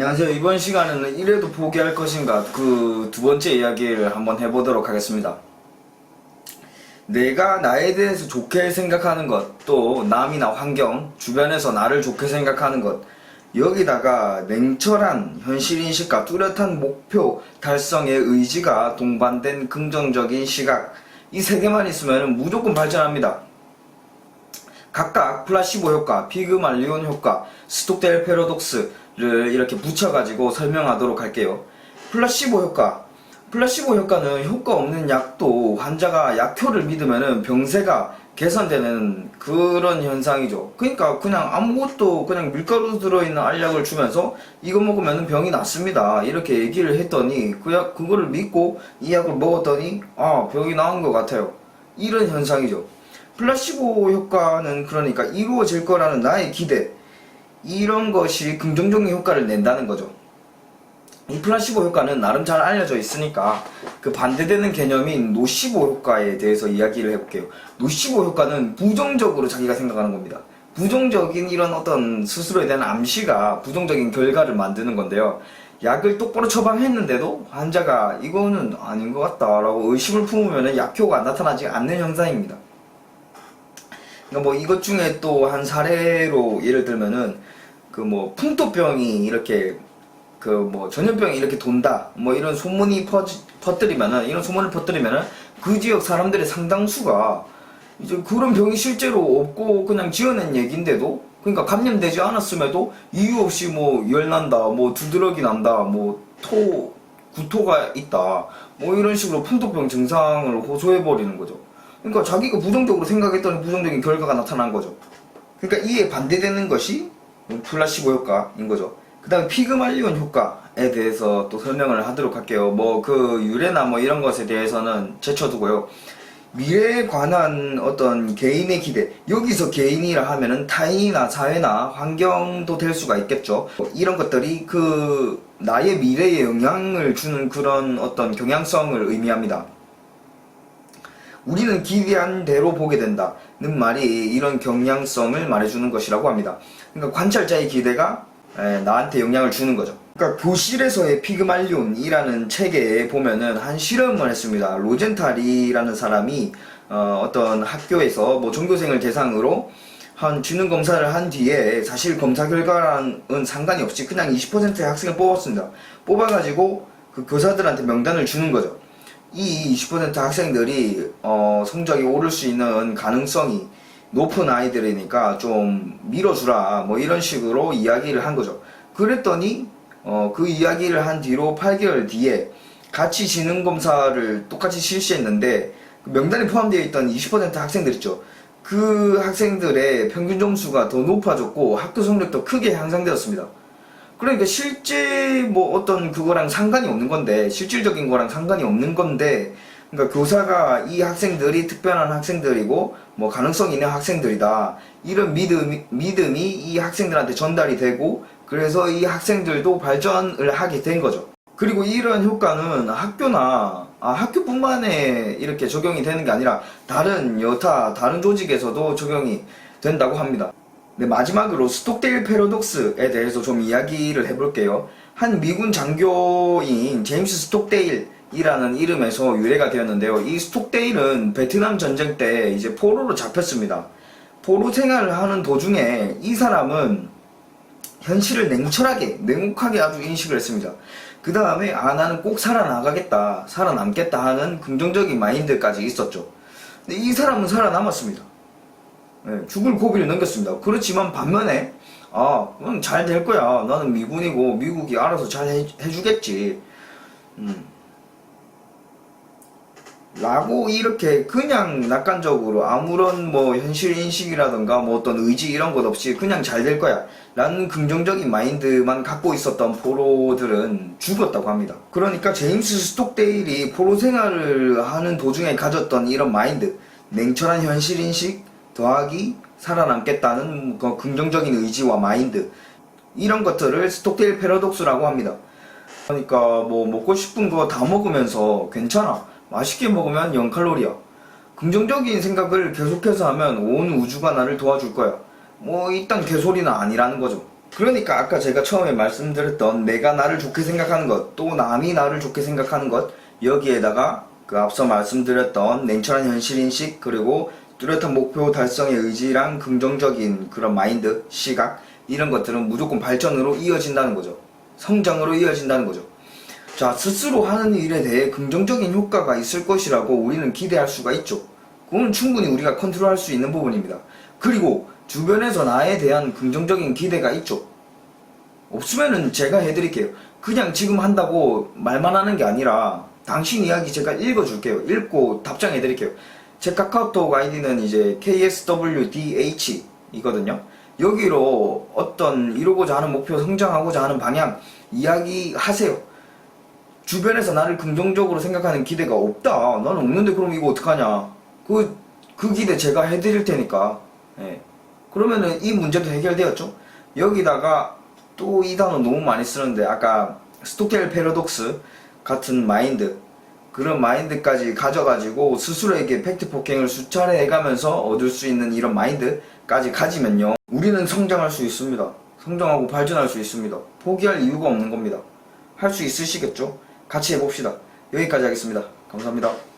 안녕하세요. 이번 시간에는 이래도 포기할 것인가 그 두 번째 이야기를 한번 해보도록 하겠습니다. 내가 나에 대해서 좋게 생각하는 것, 또 남이나 환경, 주변에서 나를 좋게 생각하는 것, 여기다가 냉철한 현실인식과 뚜렷한 목표 달성의 의지가 동반된 긍정적인 시각, 이 세 개만 있으면 무조건 발전합니다. 각각 플라시보 효과, 피그말리온 효과, 스톡델 패러독스를 이렇게 붙여가지고 설명하도록 할게요. 플라시보 효과. 플라시보 효과는 효과 없는 약도 환자가 약효를 믿으면은 병세가 개선되는 그런 현상이죠. 그러니까 그냥 아무것도 그냥 밀가루 들어있는 알약을 주면서 이거 먹으면 병이 낫습니다, 이렇게 얘기를 했더니 그거를 믿고 이 약을 먹었더니 병이 나은 것 같아요. 이런 현상이죠. 플라시보 효과는 그러니까 이루어질 거라는 나의 기대, 이런 것이 긍정적인 효과를 낸다는 거죠. 이 플라시보 효과는 나름 잘 알려져 있으니까 그 반대되는 개념인 노시보 효과에 대해서 이야기를 해볼게요. 노시보 효과는 부정적으로 자기가 생각하는 겁니다. 부정적인 이런 어떤 스스로에 대한 암시가 부정적인 결과를 만드는 건데요. 약을 똑바로 처방했는데도 환자가 이거는 아닌 것 같다 라고 의심을 품으면 약효가 나타나지 않는 현상입니다. 그러니까 뭐 이것 중에 또 한 사례로 예를 들면은 그 뭐 풍토병이 이렇게 그 뭐 전염병이 이렇게 돈다 뭐 이런 소문이 퍼뜨리면은, 이런 소문을 퍼뜨리면은 그 지역 사람들의 상당수가 이제 그런 병이 실제로 없고 그냥 지어낸 얘기인데도, 그러니까 감염되지 않았음에도 이유 없이 뭐 열난다, 뭐 두드러기 난다, 뭐 구토가 있다, 뭐 이런 식으로 풍토병 증상을 호소해버리는 거죠. 그러니까 자기가 부정적으로 생각했더니 부정적인 결과가 나타난 거죠. 그러니까 이에 반대되는 것이 플라시보 효과인 거죠. 그 다음에 피그말리온 효과에 대해서 또 설명을 하도록 할게요. 뭐 그 유래나 뭐 이런 것에 대해서는 제쳐두고요. 미래에 관한 어떤 개인의 기대, 여기서 개인이라 하면은 타인이나 사회나 환경도 될 수가 있겠죠. 이런 것들이 그 나의 미래에 영향을 주는 그런 어떤 경향성을 의미합니다. 우리는 기대한 대로 보게 된다는 말이 이런 경향성을 말해주는 것이라고 합니다. 그러니까 관찰자의 기대가 나한테 영향을 주는 거죠. 그러니까 교실에서의 피그말리온이라는 책에 보면은 한 실험을 했습니다. 로젠탈이라는 사람이 어떤 학교에서 뭐 전교생을 대상으로 한 지능 검사를 한 뒤에 사실 검사 결과랑은 상관이 없이 그냥 20%의 학생을 뽑았습니다. 뽑아가지고 그 교사들한테 명단을 주는 거죠. 이 20% 학생들이 성적이 오를 수 있는 가능성이 높은 아이들이니까 좀 밀어주라, 뭐 이런 식으로 이야기를 한 거죠. 그랬더니 그 이야기를 한 뒤로 8개월 뒤에 같이 지능검사를 똑같이 실시했는데 그 명단에 포함되어 있던 20% 학생들 있죠. 그 학생들의 평균 점수가 더 높아졌고 학교 성적도 크게 향상되었습니다. 그러니까 실제 뭐 어떤 그거랑 상관이 없는 건데, 실질적인 거랑 상관이 없는 건데, 그러니까 교사가 이 학생들이 특별한 학생들이고 뭐 가능성 있는 학생들이다, 이런 믿음이 이 학생들한테 전달이 되고, 그래서 이 학생들도 발전을 하게 된 거죠. 그리고 이런 효과는 학교뿐만에 이렇게 적용이 되는 게 아니라 다른 조직에서도 적용이 된다고 합니다. 네, 마지막으로 스톡데일 패러독스에 대해서 좀 이야기를 해볼게요. 한 미군 장교인 제임스 스톡데일이라는 이름에서 유래가 되었는데요. 이 스톡데일은 베트남 전쟁 때 이제 포로로 잡혔습니다. 포로 생활을 하는 도중에 이 사람은 현실을 냉혹하게 아주 인식을 했습니다. 그 다음에 나는 꼭 살아남겠다 하는 긍정적인 마인드까지 있었죠. 근데 이 사람은 살아남았습니다. 죽을 고비를 넘겼습니다. 그렇지만 반면에 잘 될 거야, 나는 미군이고 미국이 알아서 잘 해주겠지 라고 이렇게 그냥 낙관적으로 아무런 뭐 현실인식이라던가 뭐 어떤 의지 이런 것 없이 그냥 잘 될 거야 라는 긍정적인 마인드만 갖고 있었던 포로들은 죽었다고 합니다. 그러니까 제임스 스톡데일이 포로 생활을 하는 도중에 가졌던 이런 마인드, 냉철한 현실인식 더하기 살아남겠다는 그 긍정적인 의지와 마인드, 이런 것들을 스톡데일 패러독스라고 합니다. 그러니까 뭐 먹고 싶은 거 다 먹으면서 괜찮아, 맛있게 먹으면 0칼로리야, 긍정적인 생각을 계속해서 하면 온 우주가 나를 도와줄 거야, 뭐 이딴 개소리는 아니라는 거죠. 그러니까 아까 제가 처음에 말씀드렸던 내가 나를 좋게 생각하는 것, 또 남이 나를 좋게 생각하는 것, 여기에다가 그 앞서 말씀드렸던 냉철한 현실인식, 그리고 뚜렷한 목표 달성의 의지랑 긍정적인 그런 마인드, 시각, 이런 것들은 무조건 발전으로 이어진다는 거죠. 성장으로 이어진다는 거죠. 자, 스스로 하는 일에 대해 긍정적인 효과가 있을 것이라고 우리는 기대할 수가 있죠. 그건 충분히 우리가 컨트롤할 수 있는 부분입니다. 그리고 주변에서 나에 대한 긍정적인 기대가 있죠. 없으면은 제가 해드릴게요. 그냥 지금 한다고 말만 하는 게 아니라 당신 이야기 제가 읽어줄게요. 읽고 답장해드릴게요. 제 카카오톡 아이디는 이제 KSWDH 이거든요. 여기로 어떤 이루고자 하는 목표, 성장하고자 하는 방향 이야기하세요. 주변에서 나를 긍정적으로 생각하는 기대가 없다. 나는 없는데 그럼 이거 어떡하냐. 그 기대 제가 해드릴 테니까. 예. 그러면은 이 문제도 해결되었죠. 여기다가 또 이 단어 너무 많이 쓰는데 아까 스토켈 패러독스 같은 마인드, 그런 마인드까지 가져가지고 스스로에게 팩트 폭행을 수차례 해가면서 얻을 수 있는 이런 마인드까지 가지면요, 우리는 성장할 수 있습니다. 성장하고 발전할 수 있습니다. 포기할 이유가 없는 겁니다. 할 수 있으시겠죠? 같이 해봅시다. 여기까지 하겠습니다. 감사합니다.